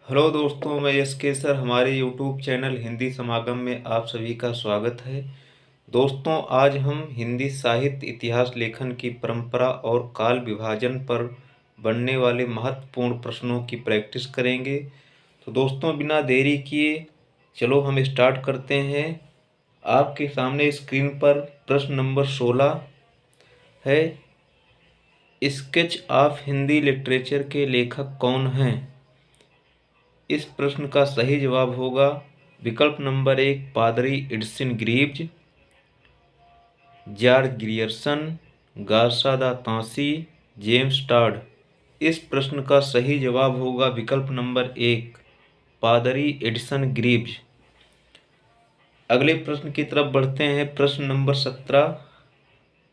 Hello दोस्तों, मैं यश के सर हमारे यूट्यूब चैनल हिंदी समागम में आप सभी का स्वागत है। दोस्तों, आज हम हिंदी साहित्य इतिहास लेखन की परंपरा और काल विभाजन पर बनने वाले महत्वपूर्ण प्रश्नों की प्रैक्टिस करेंगे। तो दोस्तों, बिना देरी किए चलो हम स्टार्ट करते हैं। आपके सामने स्क्रीन पर प्रश्न नंबर 16 है। स्केच ऑफ हिंदी लिटरेचर के लेखक कौन हैं? इस प्रश्न का सही जवाब होगा विकल्प नंबर 1 पादरी एडिसन ग्रीव्ज, जॉर्ज ग्रियर्सन, गार्सा दा तांसी, जेम्स टॉड। इस प्रश्न का सही जवाब होगा विकल्प नंबर 1 पादरी एडिसन ग्रीव्ज। अगले प्रश्न की तरफ बढ़ते हैं। प्रश्न नंबर 17,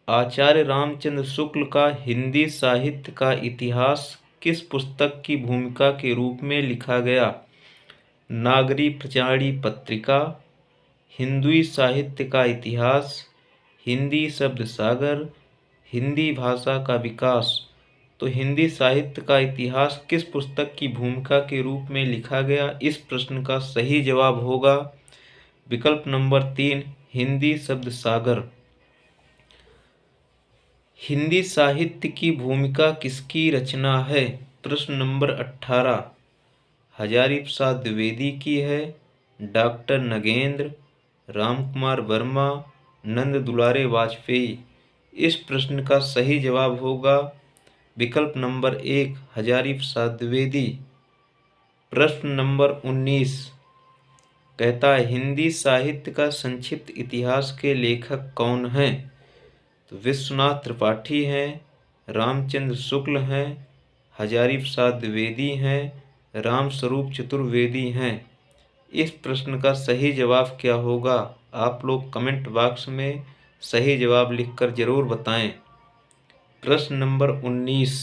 आचार्य रामचंद्र शुक्ल का हिंदी साहित्य का इतिहास किस पुस्तक की भूमिका के रूप में लिखा गया? नागरी प्रचारणी पत्रिका, हिंदुई साहित्य का इतिहास, हिंदी शब्द सागर, हिंदी भाषा का विकास। तो हिंदी साहित्य का इतिहास किस पुस्तक की भूमिका के रूप में लिखा गया? इस प्रश्न का सही जवाब होगा विकल्प नंबर 3 हिंदी शब्द सागर। हिंदी साहित्य की भूमिका किसकी रचना है? प्रश्न नंबर 18 हजारी प्रसाद द्विवेदी की है, डॉक्टर नगेंद्र, रामकुमार वर्मा, नंद दुलारे वाजपेयी। इस प्रश्न का सही जवाब होगा विकल्प नंबर 1 हजारी प्रसाद द्विवेदी। प्रश्न नंबर 19 कहता है हिंदी साहित्य का संक्षिप्त इतिहास के लेखक कौन हैं? तो विश्वनाथ त्रिपाठी हैं, रामचंद्र शुक्ल हैं, हजारी प्रसाद द्विवेदी हैं, रामस्वरूप चतुर्वेदी हैं। इस प्रश्न का सही जवाब क्या होगा? आप लोग कमेंट बॉक्स में सही जवाब लिखकर जरूर बताएं। प्रश्न नंबर 19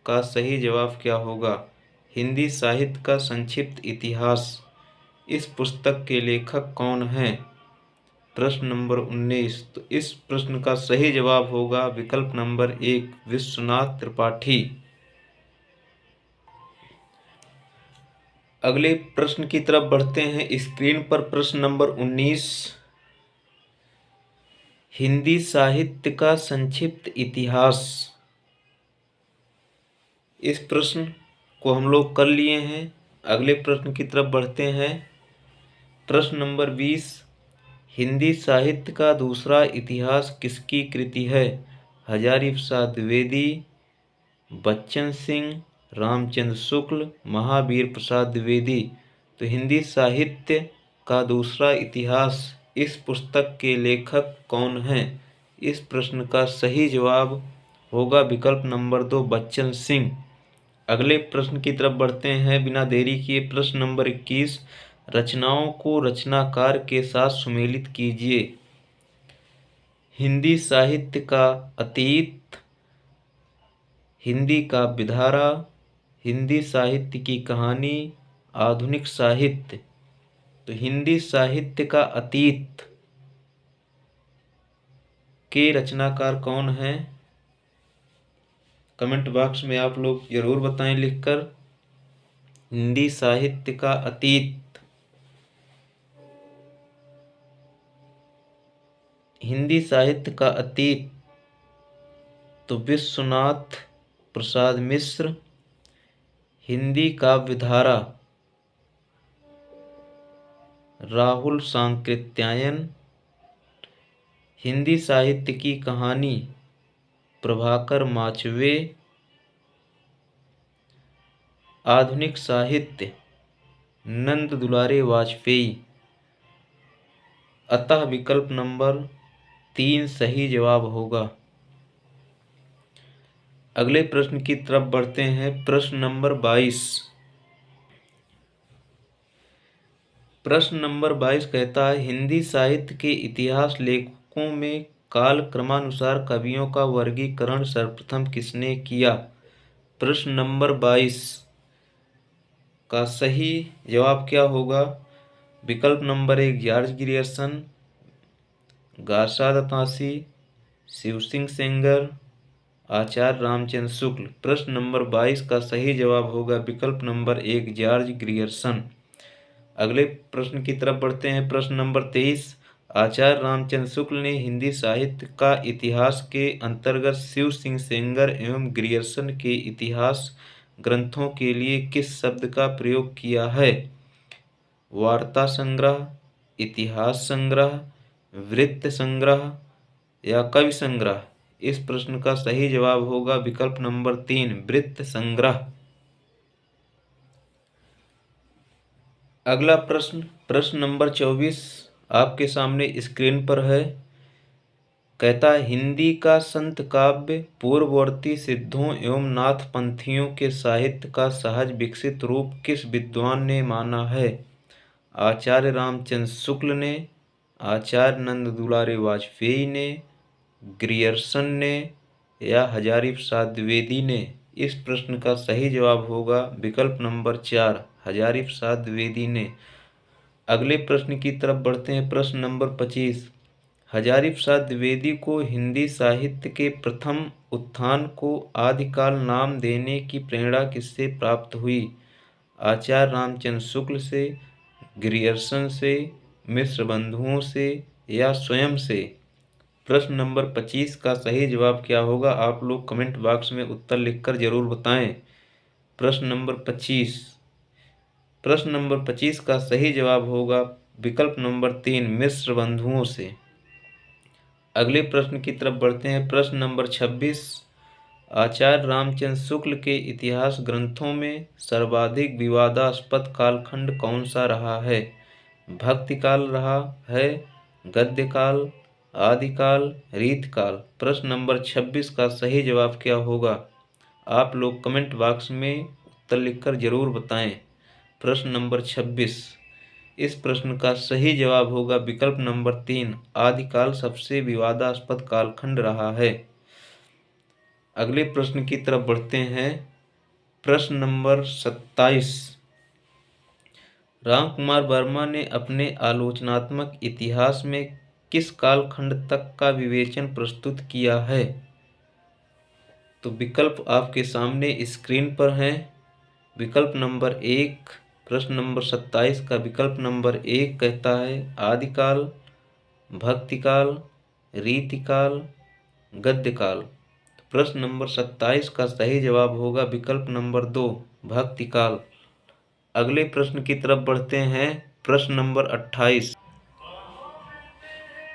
का सही जवाब क्या होगा? हिंदी साहित्य का संक्षिप्त इतिहास। इस पुस्तक के लेखक कौन हैं? प्रश्न नंबर 19। तो इस प्रश्न का सही जवाब होगा विकल्प नंबर 1 विश्वनाथ त्रिपाठी। अगले प्रश्न की तरफ बढ़ते हैं। स्क्रीन पर प्रश्न नंबर 19, हिंदी साहित्य का संक्षिप्त इतिहास। इस प्रश्न को हम लोग कर लिए हैं। अगले प्रश्न की तरफ बढ़ते हैं। प्रश्न नंबर 20, हिंदी साहित्य का दूसरा इतिहास किसकी कृति है? हजारी प्रसाद द्विवेदी, बच्चन सिंह, रामचंद्र शुक्ल, महावीर प्रसाद द्विवेदी। तो हिंदी साहित्य का दूसरा इतिहास इस पुस्तक के लेखक कौन हैं? इस प्रश्न का सही जवाब होगा विकल्प नंबर 2 बच्चन सिंह। अगले प्रश्न की तरफ बढ़ते हैं बिना देरी किए। प्रश्न नंबर 21, रचनाओं को रचनाकार के साथ सुमेलित कीजिए। हिंदी साहित्य का अतीत, हिंदी काव्यधारा, हिंदी साहित्य की कहानी, आधुनिक साहित्य। तो हिंदी साहित्य का अतीत के रचनाकार कौन हैं? कमेंट बॉक्स में आप लोग जरूर बताएं लिखकर। हिंदी साहित्य का अतीत, हिंदी साहित्य का अतीत तो विश्वनाथ प्रसाद मिश्र। हिंदी काव्यधारा राहुल सांकृत्यायन। हिंदी साहित्य की कहानी प्रभाकर माचवे। आधुनिक साहित्य नंद दुलारे वाजपेयी। अतः विकल्प नंबर 3 सही जवाब होगा। अगले प्रश्न की तरफ बढ़ते हैं। प्रश्न नंबर 22। प्रश्न नंबर 22 कहता है हिंदी साहित्य के इतिहास लेखकों में काल क्रमानुसार कवियों का वर्गीकरण सर्वप्रथम किसने किया? प्रश्न नंबर 22 का सही जवाब क्या होगा? विकल्प नंबर 1 जॉर्ज ग्रियर्सन, गार्सा दा तांसी, शिव सिंह सेंगर, आचार्य रामचंद्र शुक्ल। प्रश्न नंबर 22 का सही जवाब होगा विकल्प नंबर 1 जॉर्ज ग्रियर्सन। अगले प्रश्न की तरफ बढ़ते हैं। प्रश्न नंबर 23, आचार्य रामचंद्र शुक्ल ने हिंदी साहित्य का इतिहास के अंतर्गत शिव सिंह सेंगर एवं ग्रियर्सन के इतिहास ग्रंथों के लिए किस शब्द का प्रयोग किया है? वार्ता संग्रह, इतिहास संग्रह, वृत्त संग्रह या कवि संग्रह? इस प्रश्न का सही जवाब होगा विकल्प नंबर 3 वृत्त संग्रह। अगला प्रश्न नंबर 24 आपके सामने स्क्रीन पर है। कहता है हिंदी का संत काव्य पूर्ववर्ती सिद्धों एवं नाथपंथियों के साहित्य का सहज विकसित रूप किस विद्वान ने माना है? आचार्य रामचंद्र शुक्ल ने, आचार्य नंद दुलारे वाजपेयी ने, ग्रियर्सन ने या हजारी प्रसाद द्विवेदी ने? इस प्रश्न का सही जवाब होगा विकल्प नंबर 4 हजारी प्रसाद द्विवेदी ने। अगले प्रश्न की तरफ बढ़ते हैं। प्रश्न नंबर 25, हजारी प्रसाद द्विवेदी को हिंदी साहित्य के प्रथम उत्थान को आदिकाल नाम देने की प्रेरणा किससे प्राप्त हुई? आचार्य रामचंद्र शुक्ल से, ग्रियर्सन से, मिश्र बंधुओं से या स्वयं से? प्रश्न नंबर 25 का सही जवाब क्या होगा? आप लोग कमेंट बॉक्स में उत्तर लिखकर जरूर बताएं। प्रश्न नंबर 25 का सही जवाब होगा विकल्प नंबर 3 मिश्र बंधुओं से। अगले प्रश्न की तरफ बढ़ते हैं। प्रश्न नंबर 26, आचार्य रामचंद्र शुक्ल के इतिहास ग्रंथों में सर्वाधिक विवादास्पद कालखंड कौन सा रहा है? भक्ति काल रहा है, गद्य काल, आदिकाल, रीतकाल? प्रश्न नंबर 26 का सही जवाब क्या होगा? आप लोग कमेंट बॉक्स में उत्तर लिखकर जरूर बताएं। प्रश्न नंबर 26, इस प्रश्न का सही जवाब होगा विकल्प नंबर 3 आदिकाल सबसे विवादास्पद कालखंड रहा है। अगले प्रश्न की तरफ बढ़ते हैं। प्रश्न नंबर 27, रामकुमार वर्मा ने अपने आलोचनात्मक इतिहास में किस कालखंड तक का विवेचन प्रस्तुत किया है? तो विकल्प आपके सामने स्क्रीन पर हैं। विकल्प नंबर 1, प्रश्न नंबर 27 का विकल्प नंबर 1 कहता है आदिकाल, भक्तिकाल, रीतिकाल, गद्यकाल। प्रश्न नंबर 27 का सही जवाब होगा विकल्प नंबर 2 भक्तिकाल। अगले प्रश्न की तरफ बढ़ते हैं। प्रश्न नंबर 28,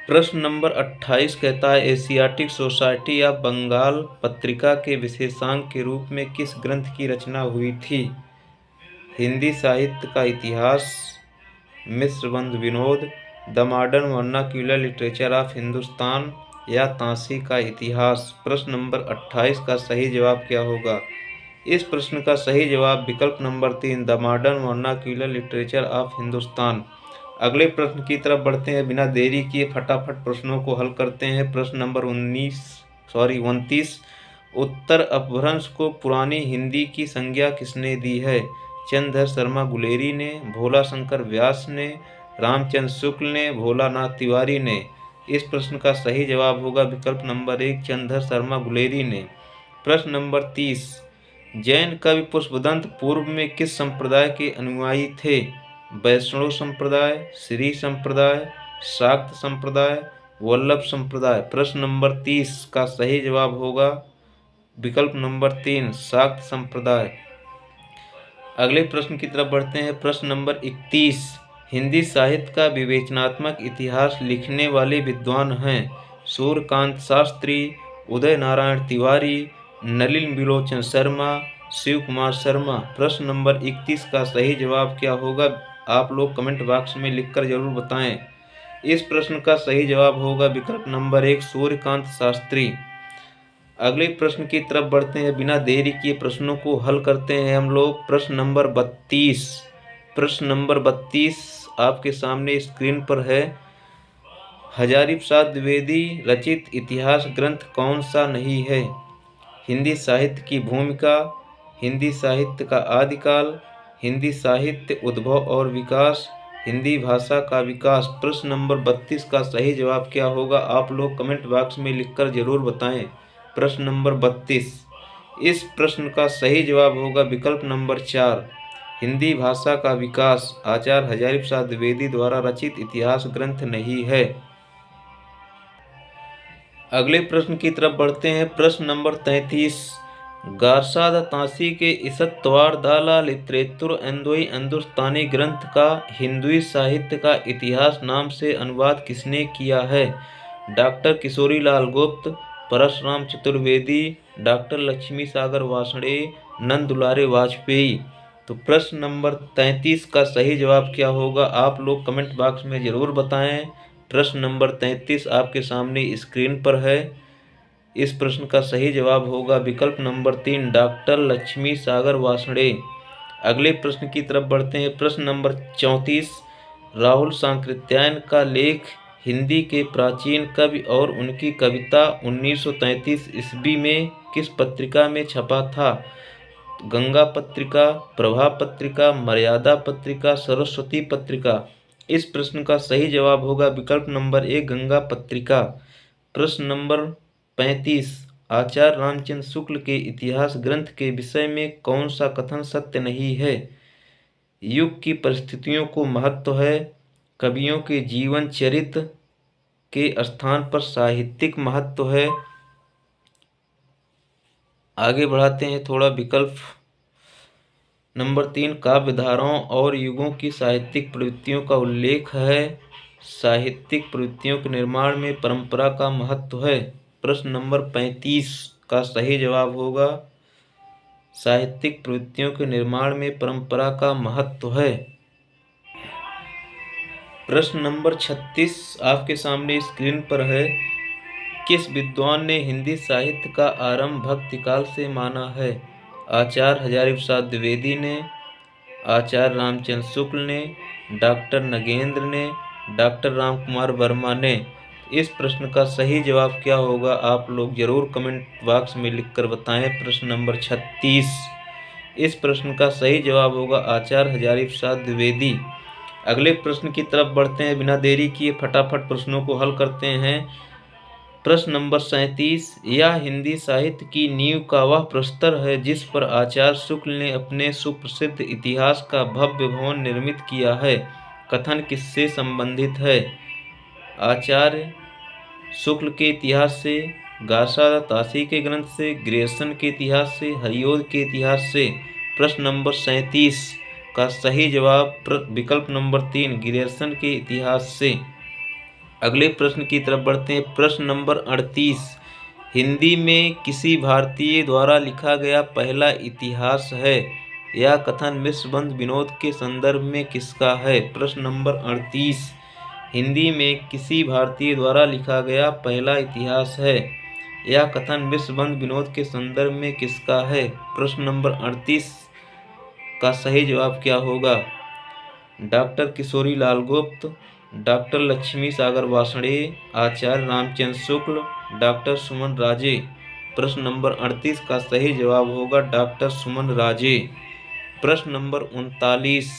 प्रश्न नंबर 28 कहता है एशियाटिक सोसाइटी ऑफ बंगाल पत्रिका के विशेषांक के रूप में किस ग्रंथ की रचना हुई थी? हिंदी साहित्य का इतिहास, Mishrabandhu Vinod, the modern vernacular literature of Hindustan या तांसी का इतिहास? प्रश्न नंबर 28 का सही जवाब क्या होगा? इस प्रश्न का सही जवाब विकल्प number 3 the modern vernacular literature of Hindustan. अगले प्रश्न की तरफ बढ़ते हैं। बिना देरी किए फटाफट प्रश्नों को हल करते हैं। प्रश्न नंबर 29 उत्तर अपभ्रंश को पुरानी हिंदी की संज्ञा किसने दी है? चंद्रधर शर्मा गुलेरी ने, भोला शंकर व्यास ने, रामचंद्र शुक्ल ने, भोलानाथ तिवारी ने? इस प्रश्न का सही जवाब होगा विकल्प नंबर 1 चंद्रधर शर्मा गुलेरी ने। प्रश्न नंबर 30, जैन कवि पुष्पदंत पूर्व में किस संप्रदाय के अनुयायी थे? वैष्णव संप्रदाय, श्री संप्रदाय, शाक्त संप्रदाय, वल्लभ संप्रदाय? प्रश्न नंबर 30 का सही जवाब होगा विकल्प नंबर 3 शाक्त संप्रदाय। अगले प्रश्न की तरफ बढ़ते हैं। प्रश्न नंबर 31, हिंदी साहित्य का विवेचनात्मक इतिहास लिखने वाले विद्वान हैं? सूर्यकांत शास्त्री, उदय नारायण तिवारी, नलिन बिलोचन शर्मा, शिव कुमार शर्मा? प्रश्न नंबर 31 का सही जवाब क्या होगा? आप लोग कमेंट बॉक्स में लिखकर जरूर बताएं। इस प्रश्न का सही जवाब होगा विकल्प नंबर 1 सूर्यकांत शास्त्री। अगले प्रश्न की तरफ बढ़ते हैं। बिना देरी किए प्रश्नों को हल करते हैं हम लोग। प्रश्न नंबर 32 आपके सामने स्क्रीन पर है। हजारी प्रसाद द्विवेदी रचित इतिहास ग्रंथ कौन सा नहीं है? हिंदी साहित्य की भूमिका, हिंदी साहित्य का आदिकाल, हिंदी साहित्य उद्भव और विकास, हिंदी भाषा का विकास? प्रश्न नंबर 32 का सही जवाब क्या होगा? आप लोग कमेंट बॉक्स में लिखकर जरूर बताएं। प्रश्न नंबर 32। इस प्रश्न का सही जवाब होगा विकल्प नंबर 4, हिंदी भाषा का विकास आचार्य हजारी प्रसाद द्विवेदी द्वारा रचित इतिहास ग्रंथ नहीं है। अगले प्रश्न की तरफ बढ़ते हैं। प्रश्न नंबर 33। गारसा द तांसी के इसत्वार दाला लित्रेतुर एंदोई हिंदुस्तानी ग्रंथ का हिंदुई साहित्य का इतिहास नाम से अनुवाद किसने किया है? डॉक्टर किशोरी लाल गुप्त, परशुराम चतुर्वेदी, डॉक्टर लक्ष्मी सागर वार्ष्णेय, नंद दुलारे वाजपेयी। तो प्रश्न नंबर 33 का सही जवाब क्या होगा, आप लोग कमेंट बॉक्स में ज़रूर बताएं। प्रश्न नंबर 33 आपके सामने स्क्रीन पर है। इस प्रश्न का सही जवाब होगा विकल्प नंबर 3, डॉक्टर लक्ष्मी सागर वार्ष्णेय। अगले प्रश्न की तरफ बढ़ते हैं। प्रश्न नंबर 34। राहुल सांकृत्यायन का लेख हिंदी के प्राचीन कवि और उनकी कविता 1933 ईस्वी में किस पत्रिका में छपा था? गंगा पत्रिका, प्रभा पत्रिका, मर्यादा पत्रिका, सरस्वती पत्रिका। इस प्रश्न का सही जवाब होगा विकल्प नंबर 1, गंगा पत्रिका। प्रश्न नंबर 35। आचार्य रामचंद्र शुक्ल के इतिहास ग्रंथ के विषय में कौन सा कथन सत्य नहीं है? युग की परिस्थितियों को महत्व है, कवियों के जीवन चरित्र के स्थान पर साहित्यिक महत्व है। आगे बढ़ाते हैं थोड़ा। विकल्प नंबर 3, काव्य धाराओं और युगों की साहित्यिक प्रवृत्तियों का उल्लेख है, साहित्यिक प्रवृत्तियों के निर्माण में परंपरा का महत्व है। प्रश्न नंबर 35 का सही जवाब होगा साहित्यिक प्रवृत्तियों के निर्माण में परंपरा का महत्व है। प्रश्न नंबर 36 आपके सामने स्क्रीन पर है। किस विद्वान ने हिंदी साहित्य का आरंभ भक्ति काल से माना है? आचार्य हजारी प्रसाद द्विवेदी ने, आचार्य रामचंद्र शुक्ल ने, डॉक्टर नगेंद्र ने, डॉक्टर रामकुमार वर्मा ने। इस प्रश्न का सही जवाब क्या होगा, आप लोग जरूर कमेंट बॉक्स में लिखकर बताएं। प्रश्न नंबर 36। इस प्रश्न का सही जवाब होगा आचार्य हजारी प्रसाद द्विवेदी। अगले प्रश्न की तरफ बढ़ते हैं। बिना देरी किए फटाफट प्रश्नों को हल करते हैं। प्रश्न नंबर 37। यह हिंदी साहित्य की नींव का वह प्रस्तर है जिस पर आचार्य शुक्ल ने अपने सुप्रसिद्ध इतिहास का भव्य भवन निर्मित किया है। कथन किससे संबंधित है? आचार्य शुक्ल के इतिहास से, गारसा द तांसी के ग्रंथ से, ग्रेसन के इतिहास से, हरिओद के इतिहास से। प्रश्न नंबर 37 का सही जवाब विकल्प नंबर 3, ग्रेसन के इतिहास से। अगले प्रश्न की तरफ बढ़ते हैं। प्रश्न नंबर 38। हिंदी में किसी भारतीय द्वारा लिखा गया पहला इतिहास है? यह कथन मिश्रबंध विनोद के संदर्भ में किसका है? प्रश्न नंबर 38। हिंदी में किसी भारतीय द्वारा लिखा गया पहला इतिहास है? यह कथन मिश्रबंध विनोद के संदर्भ में किसका है? प्रश्न नंबर 38 का सही जवाब क्या होगा? डॉक्टर किशोरी लाल गुप्त, डॉक्टर लक्ष्मी सागर वार्ष्णेय, आचार्य रामचंद्र शुक्ल, डॉक्टर सुमन राजे। प्रश्न नंबर 38 का सही जवाब होगा डॉक्टर सुमन राजे। प्रश्न नंबर 39।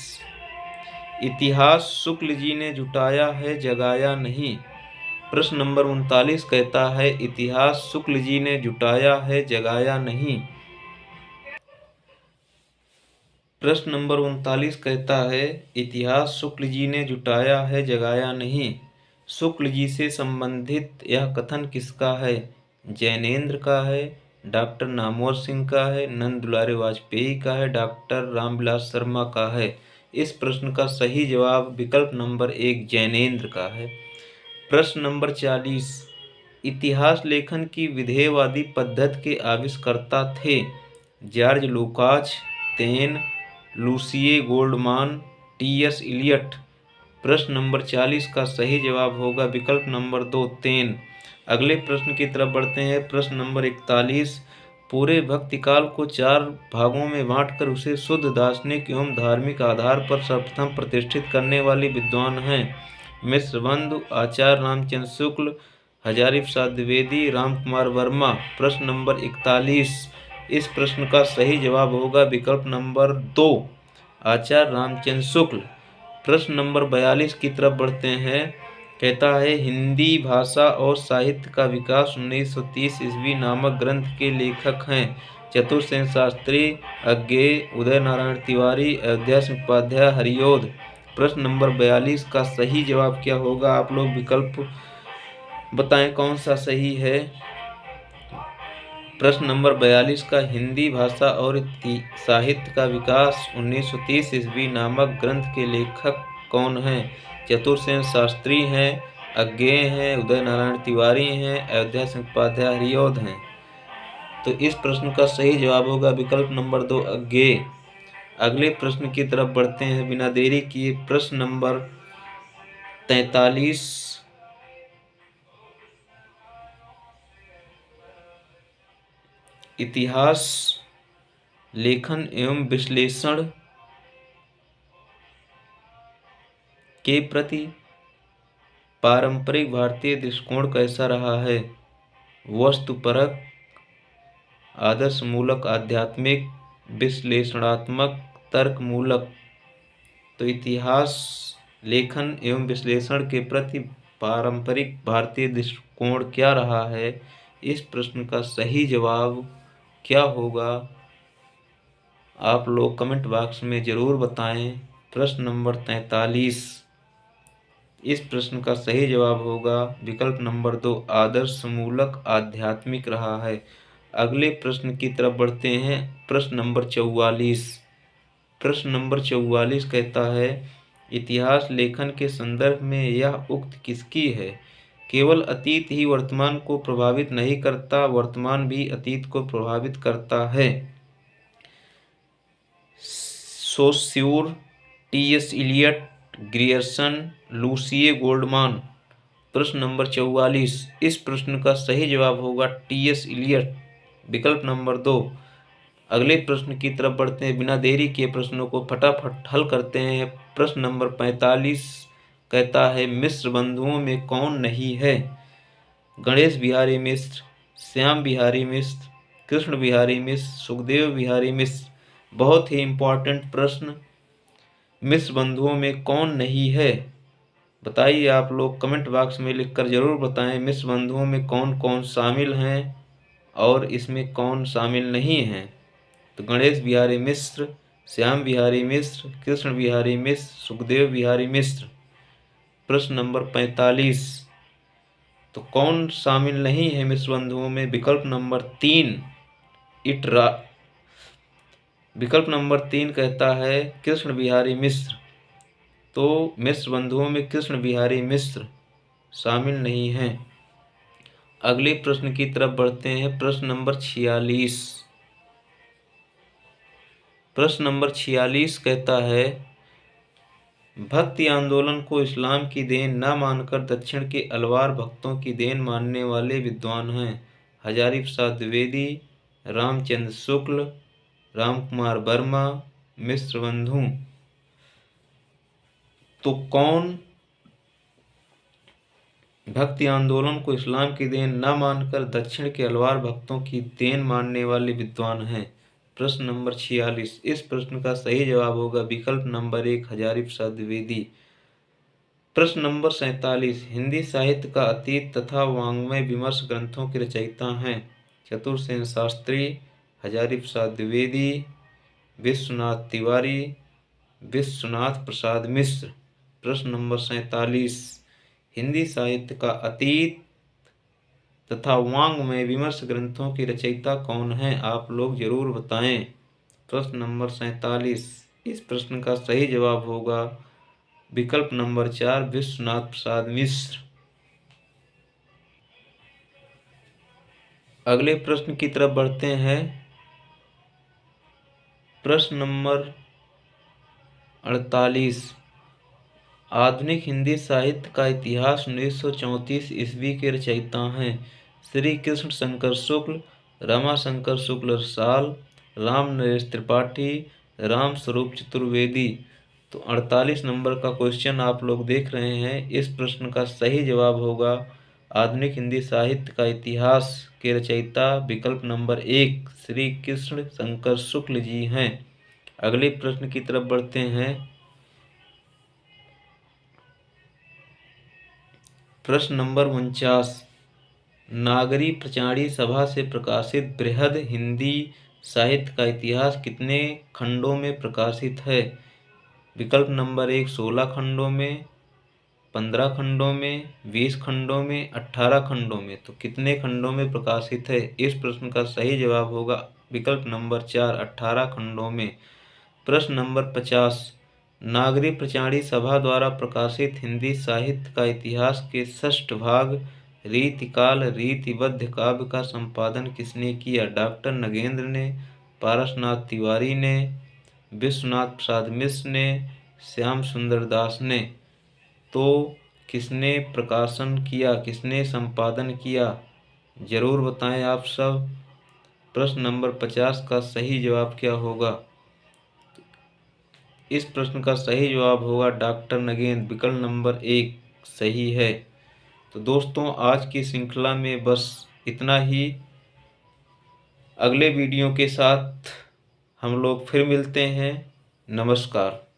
इतिहास शुक्ल जी ने जुटाया है, जगाया नहीं। प्रश्न नंबर 39 कहता है इतिहास शुक्ल जी ने जुटाया है, जगाया नहीं। प्रश्न नंबर 39 कहता है इतिहास शुक्ल जी ने जुटाया है, जगाया नहीं। शुक्ल जी से संबंधित यह कथन किसका है? जैनेन्द्र का है, डॉक्टर नामवर सिंह का है, नंद दुलारे वाजपेयी का है, डॉक्टर रामविलास शर्मा का है। इस प्रश्न का सही जवाब विकल्प नंबर 1, जैनेन्द्र का है। प्रश्न नंबर 40। इतिहास लेखन की विधेयवादी पद्धति के आविष्कर्ता थे? जॉर्ज लूकाच, तेन, लूसिए गोल्डमान, टी.एस. इलियट। प्रश्न नंबर 40 का सही जवाब होगा विकल्प नंबर 2, तेन। अगले प्रश्न की तरफ बढ़ते हैं। प्रश्न नंबर 41। पूरे भक्तिकाल को 4 भागों में बांटकर उसे शुद्ध दार्शनिक एवं धार्मिक आधार पर सर्वप्रथम प्रतिष्ठित करने वाले विद्वान हैं? मिश्रबंधु, आचार्य रामचंद्र शुक्ल, हजारी प्रसाद द्विवेदी, रामकुमार वर्मा। प्रश्न नंबर 41। इस प्रश्न का सही जवाब होगा विकल्प नंबर 2, आचार्य रामचंद्र शुक्ल। प्रश्न नंबर 42 की तरफ बढ़ते हैं। कहता है हिंदी भाषा और साहित्य का विकास 1930 ईस्वी नामक ग्रंथ के लेखक हैं चतुर्सेन शास्त्री, अज्ञेय, उदय नारायण तिवारी, अयोध्या सिंह उपाध्याय, हरिओध। प्रश्न नंबर 42 का सही जवाब क्या होगा? आप लोग विकल्प बताएं कौन सा सही है। प्रश्न नंबर 42 का हिंदी भाषा और साहित्य का विकास 1930 ईस्वी नामक ग्रंथ के लेखक कौन हैं? चतुर्सेन शास्त्री हैं, अज्ञेय हैं, उदय नारायण तिवारी हैं, अयोध्या सिंह उपाध्याय, हरिओध हैं। तो इस प्रश्न का सही जवाब होगा विकल्प नंबर 2 अज्ञेय। अगले प्रश्न की तरफ बढ़ते हैं बिना देरी किए। प्रश्न नंबर 43 इतिहास लेखन एवं विश्लेषण के प्रति पारंपरिक भारतीय दृष्टिकोण कैसा रहा है? वस्तुपरक, आदर्शमूलक, आध्यात्मिक, विश्लेषणात्मक, तर्कमूलक। तो इतिहास लेखन एवं विश्लेषण के प्रति पारंपरिक भारतीय दृष्टिकोण क्या रहा है? इस प्रश्न का सही जवाब क्या होगा? आप लोग कमेंट बॉक्स में ज़रूर बताएं। प्रश्न नंबर 43 इस प्रश्न का सही जवाब होगा विकल्प नंबर 2 आदर्शमूलक, आध्यात्मिक रहा है। अगले प्रश्न की तरफ बढ़ते हैं। प्रश्न नंबर 44। प्रश्न नंबर 44 कहता है इतिहास लेखन के संदर्भ में यह उक्त किसकी है? केवल अतीत ही वर्तमान को प्रभावित नहीं करता, वर्तमान भी अतीत को प्रभावित करता है। Saussure, T S. Eliot, Grierson, Lucien Goldmann. प्रश्न नंबर 44 इस प्रश्न का सही जवाब होगा टी.एस. इलियट, विकल्प नंबर 2। अगले प्रश्न की तरफ बढ़ते हैं बिना देरी किए प्रश्नों को फटाफट हल करते हैं। प्रश्न नंबर 45 कहता है मिश्र बंधुओं में कौन नहीं है? गणेश बिहारी मिश्र, श्याम बिहारी मिश्र, कृष्ण बिहारी मिश्र, सुखदेव बिहारी मिश्र। बहुत ही इम्पोर्टेंट प्रश्न, मिश्र बंधुओं में कौन नहीं है? बताइए आप लोग कमेंट बॉक्स में लिखकर जरूर बताएं मिश्र बंधुओं में कौन कौन शामिल हैं और इसमें कौन शामिल नहीं हैं। तो गणेश बिहारी मिश्र, श्याम बिहारी मिश्र, कृष्ण बिहारी मिश्र, सुखदेव बिहारी मिश्र। प्रश्न नंबर 45 तो कौन शामिल नहीं है मिश्र बंधुओं में? विकल्प नंबर 3 इटरा। विकल्प नंबर 3 कहता है कृष्ण बिहारी मिश्र। तो मिश्र बंधुओं में कृष्ण बिहारी मिश्र शामिल नहीं हैं। अगले प्रश्न की तरफ बढ़ते हैं। प्रश्न नंबर 46। प्रश्न नंबर 46 कहता है भक्ति आंदोलन को इस्लाम की देन न मानकर दक्षिण के अलवार भक्तों की देन मानने वाले विद्वान हैं? हजारी प्रसाद द्विवेदी, रामचंद्र शुक्ल, रामकुमार वर्मा, मिश्र बंधु। तो कौन भक्ति आंदोलन को इस्लाम की देन न मानकर दक्षिण के अलवार भक्तों की देन मानने वाले विद्वान हैं? प्रश्न नंबर 46 इस प्रश्न का सही जवाब होगा विकल्प नंबर 1 हजारी प्रसाद द्विवेदी। प्रश्न नंबर 47 हिंदी साहित्य का अतीत तथा वाङ्मय विमर्श ग्रंथों के रचयिता हैं? चतुर्सेन शास्त्री, हजारी प्रसाद द्विवेदी, विश्वनाथ तिवारी, विश्वनाथ प्रसाद मिश्र। प्रश्न नंबर 47 हिंदी साहित्य का अतीत तथा वाङ्मय विमर्श ग्रंथों के रचयिता कौन हैं? आप लोग जरूर बताएं। प्रश्न नंबर 47 इस प्रश्न का सही जवाब होगा विकल्प नंबर 4 विश्वनाथ प्रसाद मिश्र। अगले प्रश्न की तरफ बढ़ते हैं। प्रश्न नंबर 48 आधुनिक हिंदी साहित्य का इतिहास 1934 ईस्वी के रचयिता हैं? श्री कृष्ण शंकर शुक्ल, रमाशंकर शुक्ल रसाल, राम नरेश त्रिपाठी, राम स्वरूप चतुर्वेदी। तो 48 नंबर का क्वेश्चन आप लोग देख रहे हैं। इस प्रश्न का सही जवाब होगा आधुनिक हिंदी साहित्य का इतिहास के रचयिता विकल्प नंबर 1 श्री कृष्ण शंकर शुक्ल जी हैं। अगले प्रश्न की तरफ बढ़ते हैं। प्रश्न नंबर 49, नागरी प्रचारी सभा से प्रकाशित बृहद हिंदी साहित्य का इतिहास कितने खंडों में प्रकाशित है? विकल्प नंबर 1 16 खंडों में, 15 खंडों में, 20 खंडों में, 18 खंडों में। तो कितने खंडों में प्रकाशित है? इस प्रश्न का सही जवाब होगा विकल्प नंबर 4 18 खंडों में। प्रश्न नंबर 50, नागरी प्रचारी सभा द्वारा प्रकाशित हिंदी साहित्य का इतिहास के षष्ठ भाग रीतिकाल रीतिबद्ध काव्य का संपादन किसने किया? डॉक्टर नगेंद्र ने, पारसनाथ तिवारी ने, विश्वनाथ प्रसाद मिश्र ने, श्याम सुंदर दास ने। तो किसने प्रकाशन किया, किसने संपादन किया? जरूर बताएं आप सब। प्रश्न नंबर 50 का सही जवाब क्या होगा? इस प्रश्न का सही जवाब होगा डॉक्टर नगेंद्र, विकल्प नंबर 1 सही है। तो दोस्तों आज की श्रृंखला में बस इतना ही। अगले वीडियो के साथ हम लोग फिर मिलते हैं। नमस्कार।